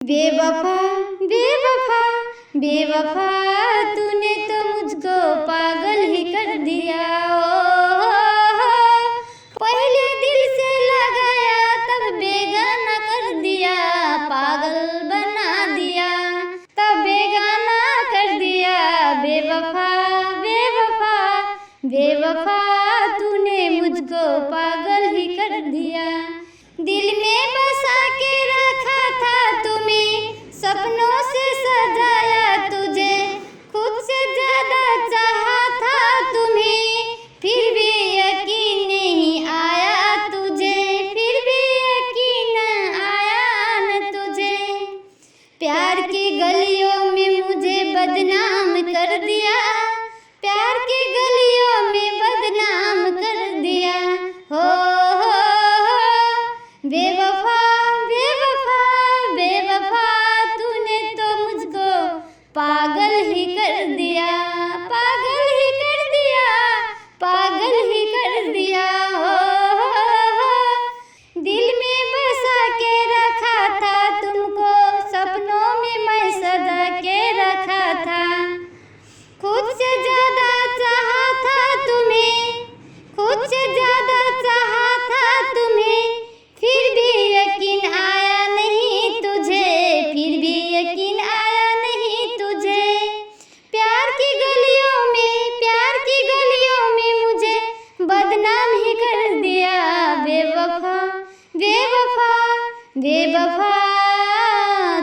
बेवफा बेवफा बेवफा, तूने तो मुझको पागल ही कर दिया। ओ पहले दिल से लगाया तब बेगाना कर दिया, पागल बना दिया तब बेगाना कर दिया। बेवफा बेवफा बेवफा, तूने मुझको पागल ही कर दिया। दिल में बसा के रखा था तुम्हें, सपनों से सजाया तुझे, खुद से ज्यादा चाहा था तुम्हें, फिर भी यकीन नहीं आया तुझे, फिर भी यकीन आया न तुझे। प्यार की गलियों में मुझे बदनाम कर दिया, प्यार की गलियों में बदनाम कर दिया। हो बेवफा बेवफा बेवफा, तूने तो मुझको पागल ही कर दिया, पागल ही कर दिया, पागल ही कर दिया। दिल में बसा के रखा था तुमको, सपनों में मैं सजा के रखा था, खुद से ज्यादा चाहा था तुम्हें, खुद से ज्यादा चाहा था तुम्हें, फिर भी यकीन आया नहीं तुझे, फिर भी यकीन आया नहीं तुझे। प्यार की गलियों में, प्यार की गलियों में मुझे बदनाम ही कर दिया। बेवफा बेवफा बेवफा,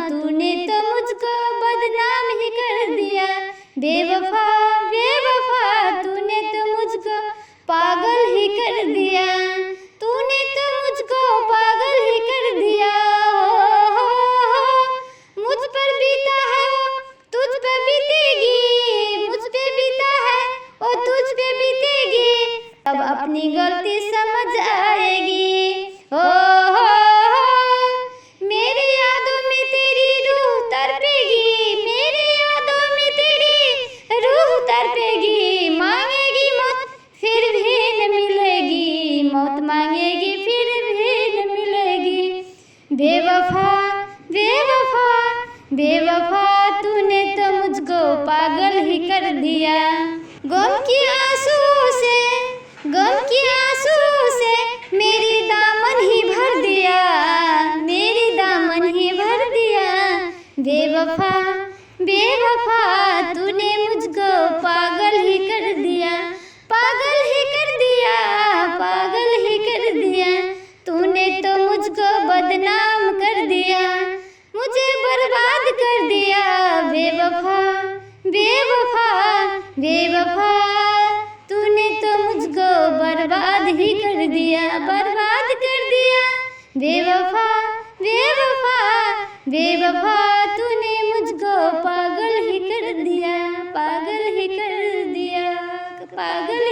तूने तो मुझको बदनाम ही कर दिया। बेवफा बेवफा, तूने तो मुझको पागल ही कर दिया, तूने तो मुझको पागल ही कर दिया। मुझ पर बीता है तुझ पे बीतेगी, मुझ पे बीता है ओ तुझ पे बीतेगी, तब अपनी गलती समझ आएगी। मेरी यादों में तेरी रूह तड़पेगी, मेरी यादों में तेरी रूह तड़पेगी, मांगेगी मौत फिर भी न मिलेगी, मौत मांगेगी फिर भी न मिलेगी। बेवफा बेवफा बेवफा, तूने तो मुझको पागल ही कर दिया। गम की आंसुओं से, गम की आंसुओं से मेरी दामन ही भर दिया, मेरी दामन ही भर दिया। बेवफा बेवफा, तूने मुझको पागल ही कर दिया, पागल ही कर दिया, पागल ही कर दिया। तूने तो मुझको बदनाम कर दिया, मुझे बर्बाद कर दिया। बेवफा बेवफा बेवफा, तूने तो मुझको बर्बाद ही कर दिया, बर्बाद कर दिया। बेवफा बेवफा बेवफा, तूने मुझको पागल ही कर दिया, पागल ही कर दिया, पागल